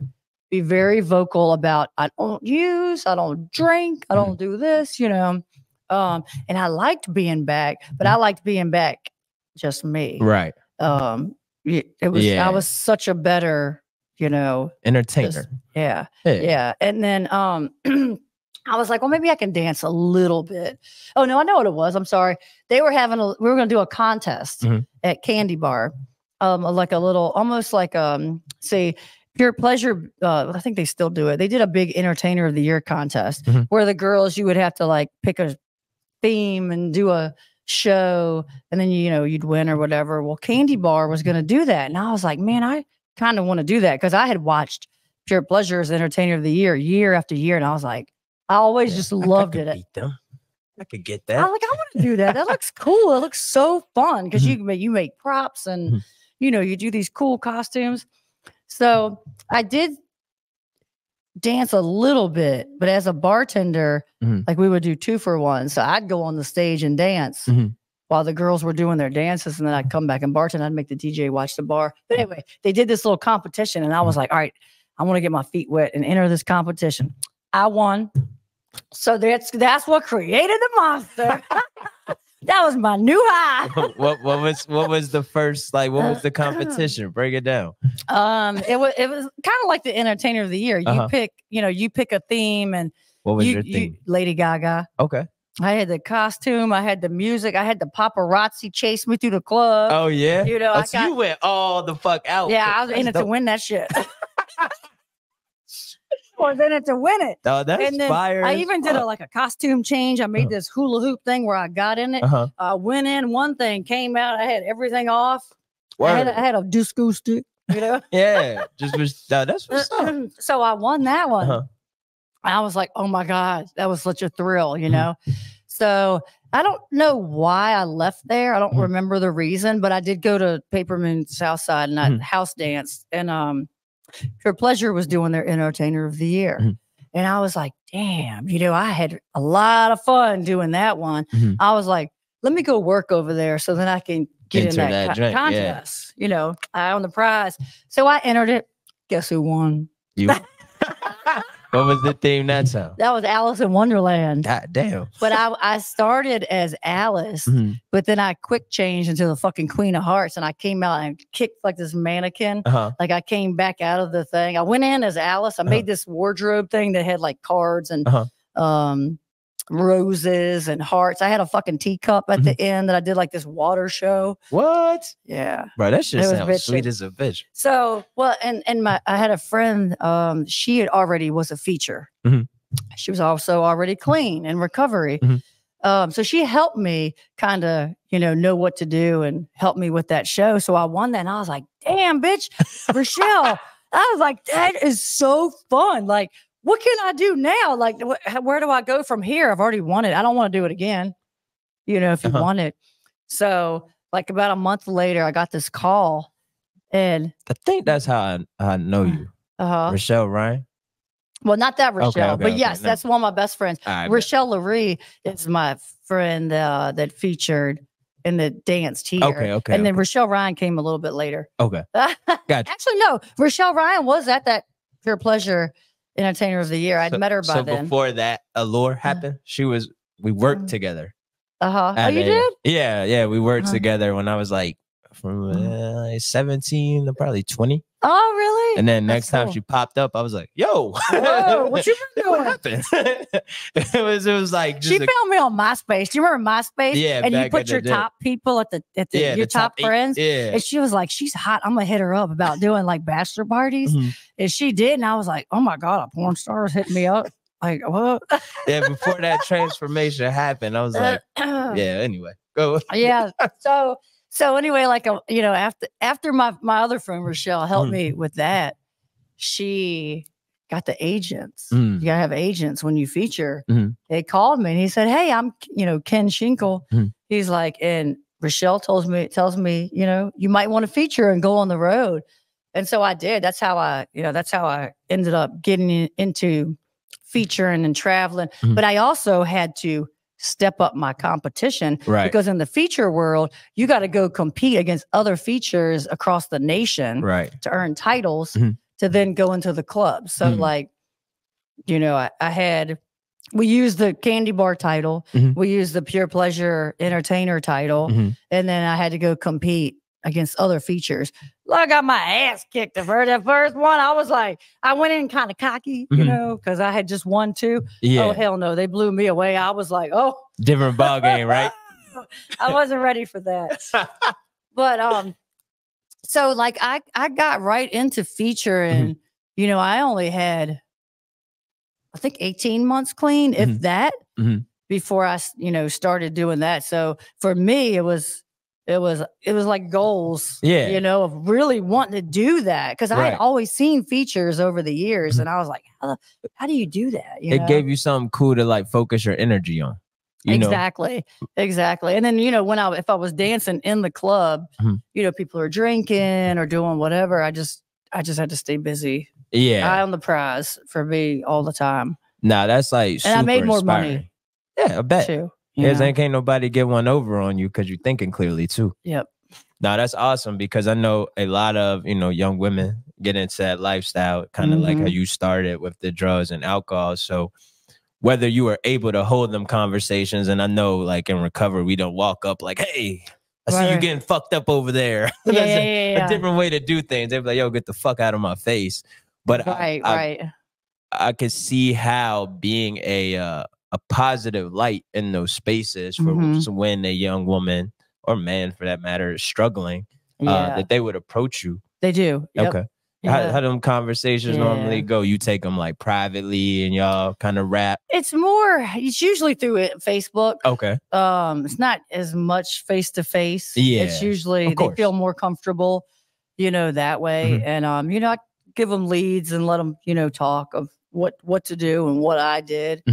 be very vocal about, I don't use, I don't drink, I don't do this, you know. And I liked being back, but I liked being back just me. Right. It was, I was such a better, you know,
entertainer.
Yeah. And then, I was like, well, maybe I can dance a little bit. Oh no, I know what it was. I'm sorry. They were we were going to do a contest at Candy Bar, like a little, almost like say Pure Pleasure. I think they still do it. They did a big Entertainer of the Year contest where the girls, you would have to like pick a theme and do a show, and then you'd win or whatever. Well, Candy Bar was going to do that, and I was like, man, I kind of want to do that, because I had watched Pure Pleasure as Entertainer of the Year after year. And I was like, I always just loved it.
I could get that.
I was like, I want to do that. That looks cool. It looks so fun because you make props and you do these cool costumes. So I did dance a little bit, but as a bartender, like we would do 2 for 1. So I'd go on the stage and dance while the girls were doing their dances, and then I'd come back and bartend. I'd make the DJ watch the bar. But anyway, they did this little competition, and I was like, all right, I want to get my feet wet and enter this competition. I won. So that's what created the monster. That was my new high.
what was the first, like, what was the competition? Break it down.
It was kind of like the Entertainer of the Year. You pick a theme, and
what was your theme?
Lady Gaga.
Okay.
I had the costume, I had the music, I had the paparazzi chase me through the club.
Oh yeah.
You
went all the fuck out.
Yeah, I was in it to win that shit. I was in it to win it.
Oh, that's fire.
I even did a costume change. I made this hula hoop thing where I got in it. Went in, one thing came out. I had everything off. I had a disco stick,
Yeah, that's what's up.
So I won that one. I was like, oh my God, that was such a thrill, So I don't know why I left there. I don't remember the reason, but I did go to Paper Moon Southside and I house danced. And Pure Pleasure was doing their Entertainer of the Year. And I was like, damn, I had a lot of fun doing that one. I was like, let me go work over there so then I can get in that contest. I own the prize. So I entered it. Guess who won?
You. What was the theme that time?
That was Alice in Wonderland.
God damn.
But I started as Alice, but then I quick changed into the fucking Queen of Hearts, and I came out and kicked like this mannequin. Like I came back out of the thing. I went in as Alice. I made this wardrobe thing that had like cards and roses and hearts. I had a fucking teacup at the end that I did like this water show.
What?
Yeah.
Bro, that shit sounds sweet as a bitch.
So, and I had a friend, she had already was a feature. She was also already clean in recovery. So she helped me kind of, know what to do and help me with that show. So I won that and I was like, damn, bitch, Rochelle. I was like, that is so fun. Like, what can I do now? Like, where do I go from here? I've already won it. I don't want to do it again, if you want it. So like about a month later, I got this call and
I think that's how I know you. Rochelle Ryan.
Well, not that Rochelle,
okay,
but yes, that's one of my best friends. Rochelle Larry is my friend that featured in the dance here.
Okay.
And then Rochelle Ryan came a little bit later.
Okay. Gotcha.
Actually, no, Rochelle Ryan was at that Pure Pleasure Entertainer of the Year. I'd met her by then.
So before that allure happened, we worked together.
Oh, you did?
Yeah. We worked together when I was like from 17 to probably 20.
Oh, really?
And then next time she popped up, I was like, yo,
what you been doing?
What happened? it was like
she found me on MySpace. Do you remember MySpace?
Yeah.
And you put your top people at your top friends.
Yeah.
And she was like, she's hot. I'm gonna hit her up about doing like bachelor parties. And she did. And I was like, oh my God, a porn star is hitting me up. Like, what?
Yeah, before that transformation happened, I was like, yeah, anyway, go.
Yeah. So anyway, like, after my other friend, Rochelle, helped me with that, she got the agents. You got to have agents when you feature. They called me and he said, hey, I'm, Ken Schinkel. He's like, and Rochelle tells me, you might want to feature and go on the road. And so I did. That's how I ended up getting into featuring and traveling. But I also had to step up my competition, because in the feature world, you got to go compete against other features across the nation, to earn titles to then go into the club. So like, we used the candy bar title, we used the Pure Pleasure Entertainer title, and then I had to go compete against other features. I got my ass kicked the first one. I was like, I went in kind of cocky, because I had just won 2.
Yeah.
Oh, hell no. They blew me away. I was like, oh.
Different ball game, right?
I wasn't ready for that. But, so like I got right into featuring, I only had, I think 18 months clean, if that, before I, started doing that. So for me, it was it was like goals,
yeah,
you know, of really wanting to do that. Because I had always seen features over the years, and I was like, how do you do that? You know?
Gave you something cool to like focus your energy on.
Exactly. And then, you know, if I was dancing in the club, you know, people are drinking or doing whatever. I just had to stay busy.
Yeah,
eye on the prize for me all the time.
Nah, that's like super
and I made more
inspiring.
money.
Yeah, I bet.
Too.
Can't nobody get one over on you because you're thinking clearly too.
Yep.
Now that's awesome because I know a lot of, you know, young women get into that lifestyle, kind of like how you started with the drugs and alcohol. So whether you were able to hold them conversations, and I know like in recovery, we don't walk up like, hey, I see you getting fucked up over there. That's a different way to do things. They're like, yo, get the fuck out of my face. But I could see how being a positive light in those spaces for when a young woman or man, for that matter, is struggling, that they would approach you.
They do. Yep. Okay.
Yeah. How them conversations normally go? You take them like privately and y'all kind of rap?
It's usually through Facebook.
Okay.
It's not as much face to face.
Yeah.
It's usually they feel more comfortable, you know, that way. And, you know, I give them leads and let them, you know, talk of what to do and what I did.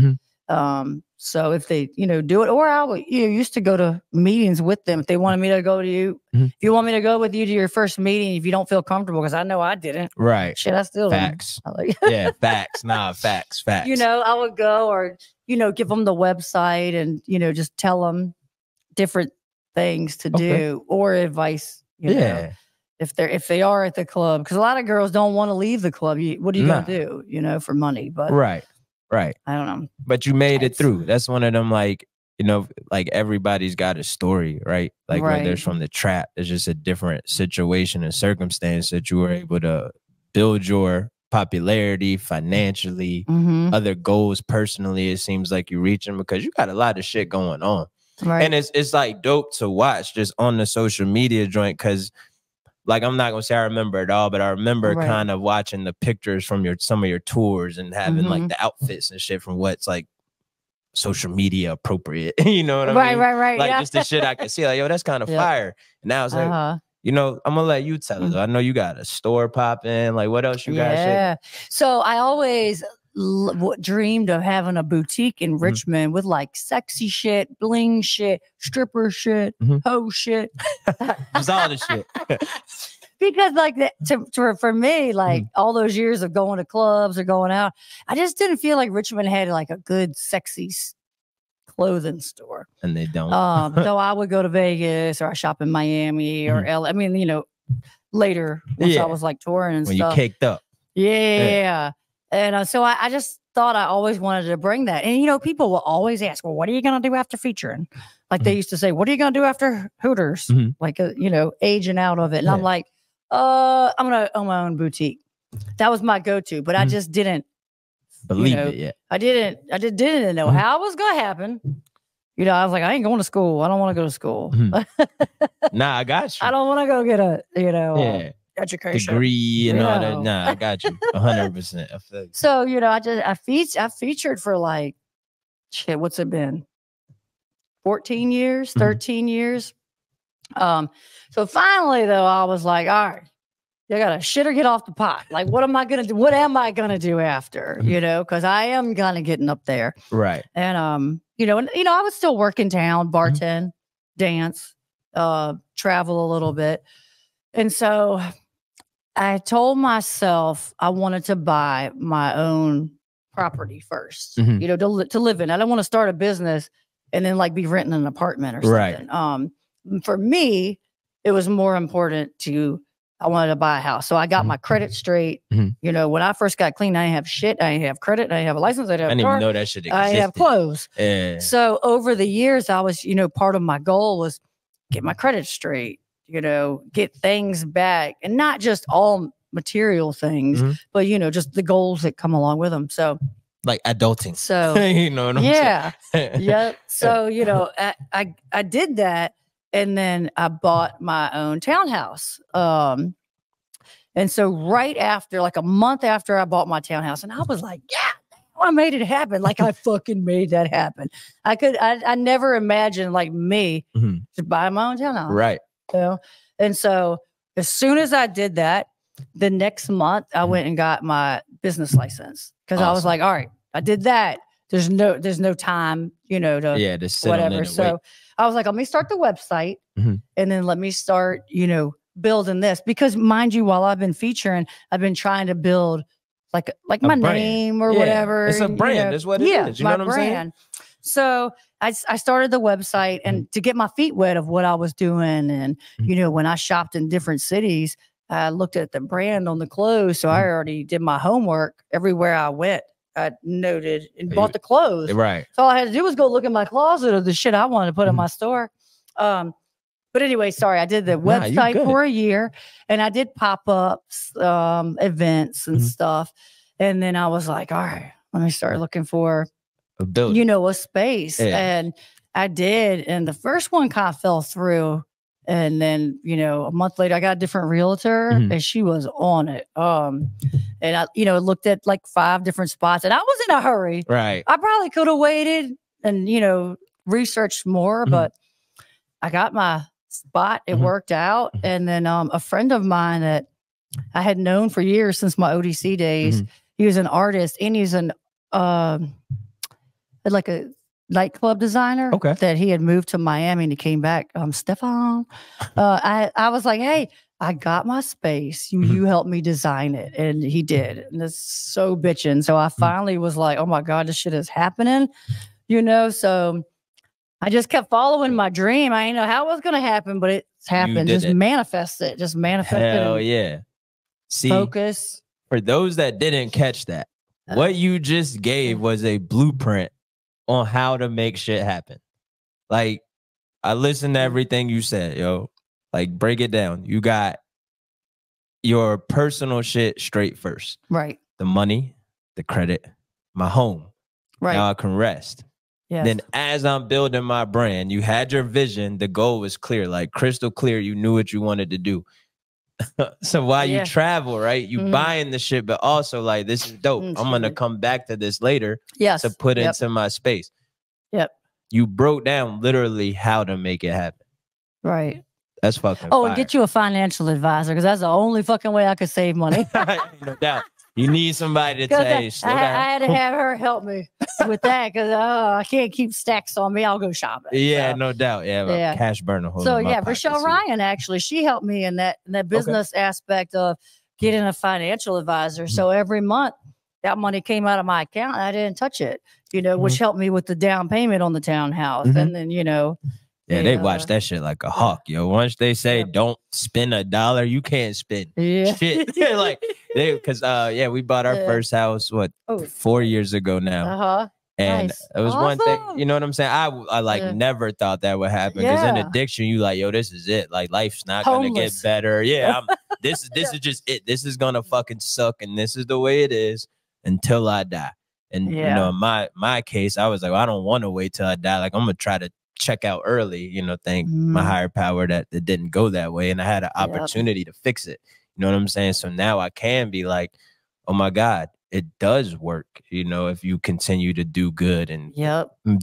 So if they, you know, do it, or I would, you know, used to go to meetings with them if they wanted me to go to you. If you want me to go with you to your first meeting, if you don't feel comfortable, because I know I didn't.
Right.
Shit, I still
facts.
Like,
yeah, facts. Nah, facts.
You know, I would go, or you know, give them the website and you know, just tell them different things to do or advice. You know, if they are at the club, because a lot of girls don't want to leave the club. What are you gonna do? You know, for money, but
right.
I don't know.
But you made it through. That's one of them, like, you know, like everybody's got a story, right? Like whether it's from the trap, it's just a different situation and circumstance that you were able to build your popularity financially, other goals personally. It seems like you're reaching because you got a lot of shit going on. And it's like dope to watch just on the social media joint, because like, I'm not gonna say I remember it all, but I remember kind of watching the pictures from some of your tours and having like the outfits and shit from what's like social media appropriate. You know what I mean?
Right.
Like just the shit I can see, like, yo, that's kind of fire. And now it's like, you know, I'm gonna let you tell us. I know you got a store popping. Like, what else you got?
Yeah. So I always dreamed of having a boutique in Richmond with like sexy shit, bling shit, stripper shit, hoe shit.
Just all the shit.
Because like for me, like all those years of going to clubs or going out, I just didn't feel like Richmond had like a good, sexy clothing store.
And they don't.
So I would go to Vegas, or I shop in Miami or LA. I mean, you know, later once I was like touring and
when
stuff.
You caked up.
Yeah. And so I just thought I always wanted to bring that. And, you know, people will always ask, well, what are you going to do after featuring? Like they used to say, what are you going to do after Hooters? Like, you know, aging out of it. And I'm like, I'm going to own my own boutique. That was my go-to, but I just didn't
believe it yet.
I just didn't know how it was going to happen. You know, I was like, I ain't going to school. I don't want to go to school.
Nah, I got you.
I don't want to go get a, you know, education
degree and all that. Nah, I got you 100%.
So, you know, I featured for like, shit, what's it been? 14 years, 13 years. So finally though, I was like, all right, you gotta shit or get off the pot. Like, what am I gonna do? What am I gonna do after? You know, because I am kind of getting up there.
Right.
And you know, I would still work in town, bartend, dance, travel a little bit. And so I told myself I wanted to buy my own property first, you know, to live in. I don't want to start a business and then like be renting an apartment or something.
Right.
For me, it was more important I wanted to buy a house. So I got my credit straight. You know, when I first got clean, I didn't have shit. I didn't have credit. I didn't have a license. I didn't
even know that shit existed.
I didn't have clothes.
Yeah.
So over the years, I was, you know, part of my goal was get my credit straight, you know, get things back, and not just all material things, but, you know, just the goals that come along with them. So
like adulting.
So,
you know what I'm saying?
Yeah. So, you know, I did that. And then I bought my own townhouse. And so right after, like a month after I bought my townhouse, and I was like, yeah, I made it happen. Like I fucking made that happen. I never imagined like me to buy my own townhouse.
Right.
You know? And so as soon as I did that, the next month I went and got my business license because I was like, all right, I did that. There's no time, you know, to
sit
whatever. So I was like, let me start the website and then let me start, you know, building this because mind you, while I've been featuring, I've been trying to build like my name or whatever.
It's a brand. You know, is what it is. You know what I'm saying?
So I started the website and to get my feet wet of what I was doing. And, you know, when I shopped in different cities, I looked at the brand on the clothes. So I already did my homework everywhere I went. I noted and bought the clothes.
Right.
So all I had to do was go look in my closet of the shit I wanted to put in my store. But anyway, sorry, I did the website for a year and I did pop-ups, events and stuff. And then I was like, all right, let me start looking for a building, you know, a space. And I did. And the first one kind of fell through. And then, you know, a month later, I got a different realtor and she was on it. And I, you know, looked at like 5 different spots and I was in a hurry.
Right.
I probably could have waited and, you know, researched more, but I got my spot. It worked out. And then a friend of mine that I had known for years since my ODC days, he was an artist and he's an, like a nightclub designer that he had moved to Miami and he came back. Stefan, I was like, hey, I got my space. You helped me design it. And he did. And it's so bitching. So I finally was like, oh my God, this shit is happening, you know? So I just kept following my dream. I didn't know how it was going to happen, but it's happened. Just manifest it. Just manifest it.
Hell yeah. See,
focus.
For those that didn't catch that, what you just gave was a blueprint on how to make shit happen. Like, I listened to everything you said, yo. Like, break it down. You got your personal shit straight first.
Right.
The money, the credit, my home.
Right.
Now I can rest.
Yes.
Then as I'm building my brand, you had your vision. The goal was clear, like crystal clear. You knew what you wanted to do. So while you travel, right, you buying the shit, but also like, this is dope. I'm going to come back to this later to put into my space. You broke down literally how to make it happen.
Right.
That's fucking
fire.
And
get you a financial advisor because that's the only fucking way I could save money.
No doubt. You need somebody to say,
I had to have her help me with that because I can't keep stacks on me. I'll go shopping.
Yeah, so. No doubt. Yeah, cash burner.
So yeah, Rochelle Ryan actually, she helped me in that business aspect of getting a financial advisor. So every month that money came out of my account, and I didn't touch it. You know, which helped me with the down payment on the townhouse, and then you know.
Yeah, they watch that shit like a hawk, yo. Once they say don't spend $1, you can't spend shit. Like because we bought our first house 4 years ago now. And it was one thing, you know what I'm saying? I like never thought that would happen because in addiction, you like, yo, this is it. Like life's not gonna get better. Yeah, this is just it. This is gonna fucking suck, and this is the way it is until I die. And you know, in my case, I was like, well, I don't want to wait till I die. Like I'm gonna try to check out early, you know, thank my higher power that it didn't go that way. And I had an opportunity to fix it. You know what I'm saying? So now I can be like, oh my God, it does work, you know, if you continue to do good and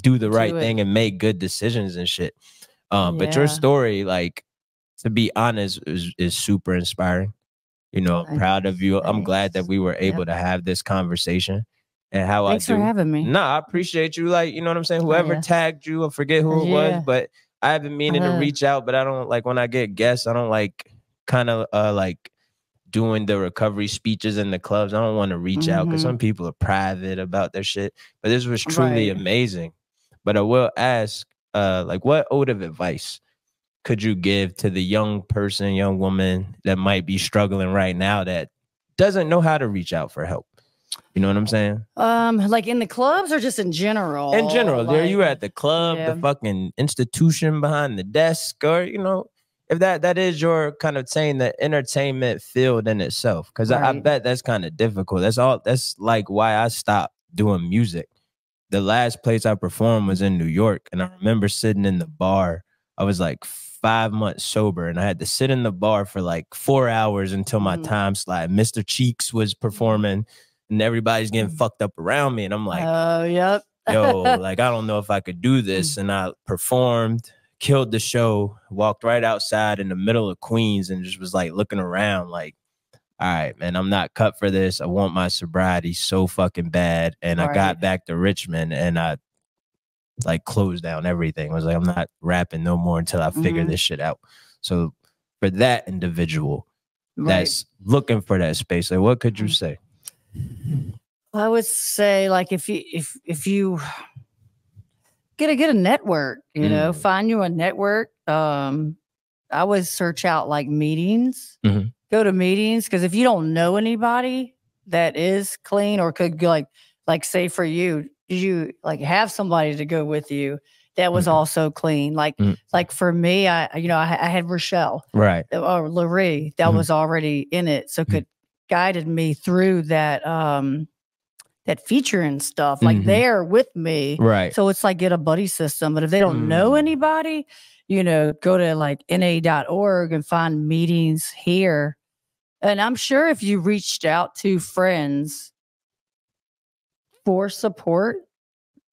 do the right thing and make good decisions and shit. But your story, like, to be honest, is super inspiring. You know, I'm proud of you. I'm glad that we were able to have this conversation. And how
Thanks for having me.
No, I appreciate you. Like, you know what I'm saying? Whoever tagged you, I forget who it was, but I have been meaning to reach out, but I don't like when I get guests, I don't like kind of like doing the recovery speeches in the clubs. I don't want to reach out because some people are private about their shit. But this was truly amazing. But I will ask, like, what ode of advice could you give to the young person, young woman that might be struggling right now that doesn't know how to reach out for help? You know what I'm saying?
Like in the clubs or just in general?
In general, like, you at the club, the fucking institution behind the desk, or you know, if that is your kind of saying the entertainment field in itself, because I bet that's kind of difficult. That's like why I stopped doing music. The last place I performed was in New York, and I remember sitting in the bar. I was like 5 months sober, and I had to sit in the bar for like 4 hours until my time slot. Mr. Cheeks was performing. And everybody's getting fucked up around me. And I'm like, yo, like, I don't know if I could do this. And I performed, killed the show, walked right outside in the middle of Queens and just was like looking around like, all right, man, I'm not cut for this. I want my sobriety so fucking bad. And I got back to Richmond and I like closed down everything. I was like, I'm not rapping no more until I figure this shit out. So for that individual that's looking for that space, like what could you say?
I would say like if you get a network, you know, find you a network. I would search out like meetings. Go to meetings, because if you don't know anybody that is clean or could go like say for you like have somebody to go with you that was also clean. Like for me, I had Rochelle, or Larry that was already in it, so could guided me through that that feature and stuff. Like they're with me, so it's like get a buddy system. But if they don't know anybody, you know, go to like na.org and find meetings here. And I'm sure if you reached out to friends for support,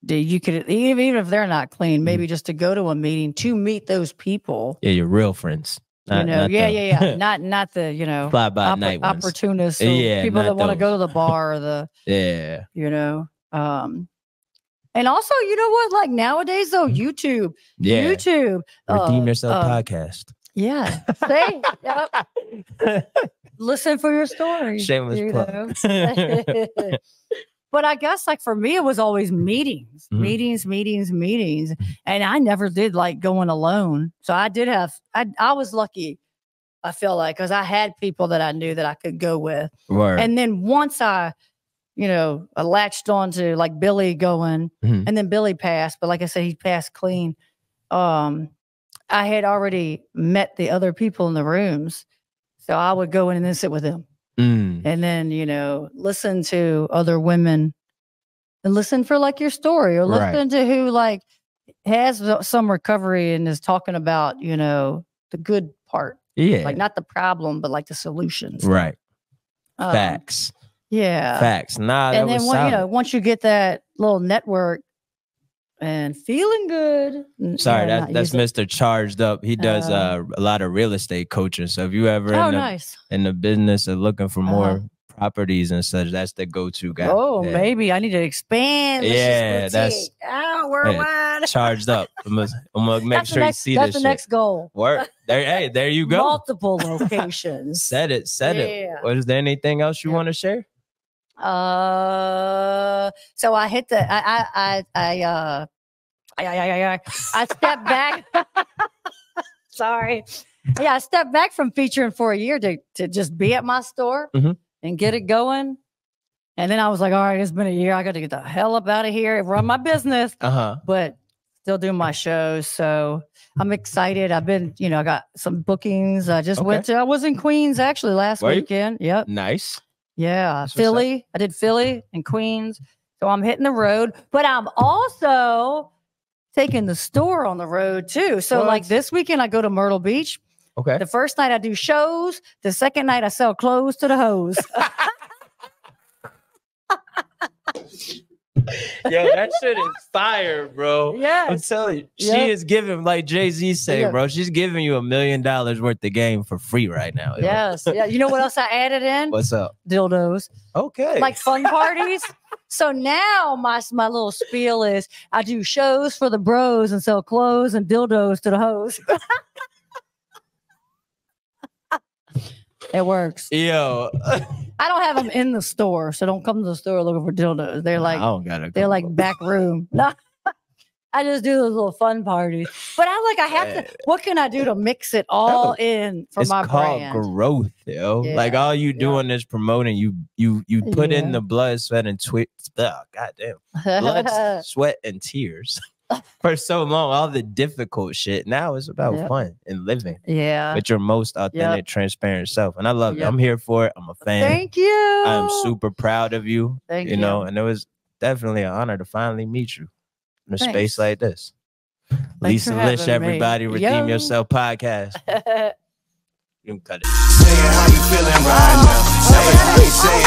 you could, even if they're not clean, maybe just to go to a meeting to meet those people.
Yeah, your real friends.
Not, not the, you know,
fly by night ones.
Opportunists. People that want to go to the bar or the, you know. And also, you know what? Like nowadays, though, YouTube.
Redeem Yourself podcast.
Yeah. Listen for your story.
Shameless plug.
But I guess like for me, it was always meetings. And I never did like going alone. So I did have, I was lucky, I feel like, because I had people that I knew that I could go with. And then once I, you know, I latched on to like Billy going, and then Billy passed. But like I said, he passed clean. I had already met the other people in the rooms. So I would go in and then sit with them. And then, you know, listen to other women and listen for like your story, or listen to who like has some recovery and is talking about, you know, the good part. Like not the problem, but like the solutions.
Facts.
Facts.
Nah,
and then you know, once you get that little network and feeling good.
Sorry, that's Mr. Charged Up. He does a lot of real estate coaching. So if you ever in the business of looking for more properties and such, that's the go-to guy.
Oh, maybe I need to expand.
That's
worldwide.
Charged Up. I'm gonna make sure you see this.
That's the next goal.
Work there. Hey, there you go.
Multiple locations.
Said it. Was there anything else you want to share?
So I hit the I stepped back. Sorry. Yeah, I stepped back from featuring for a year to just be at my store and get it going. And then I was like, all right, it's been a year. I got to get the hell up out of here and run my business. But still doing my shows. So I'm excited. I've been, you know, I got some bookings. I just I was in Queens actually last weekend. Yep.
Nice.
Yeah, Philly. I did Philly and Queens. So I'm hitting the road, but I'm also taking the store on the road too. So like this weekend, I go to Myrtle Beach. The first night I do shows. The second night I sell clothes to the hoes.
Yo, that shit is fire, bro.
Yeah,
I'm telling you, she is giving, like Jay-Z say, bro. She's giving you $1 million worth of game for free right now.
Yes. Yeah. You know what else I added in?
What's up?
Dildos.
Okay.
Like fun parties. So now my little spiel is I do shows for the bros and sell clothes and dildos to the hoes. It works.
Yo.
I don't have them in the store, so don't come to the store looking for dildos. They're like, they're like back room. No, I just do those little fun parties. But I have to. What can I do to mix it all in for my brand?
It's called growth, yo. Like all you doing is promoting. You put in the blood, sweat, and blood, sweat, and tears. For so long, all the difficult shit. Now it's about fun and living. With your most authentic, transparent self. And I love it. I'm here for it. I'm a fan.
Thank you.
I'm super proud of you.
Thank you.
You know, and it was definitely an honor to finally meet you in a space like this. Lisa Lish, everybody. Redeem Yourself podcast. You can cut it.
Saying how you feeling right now. Say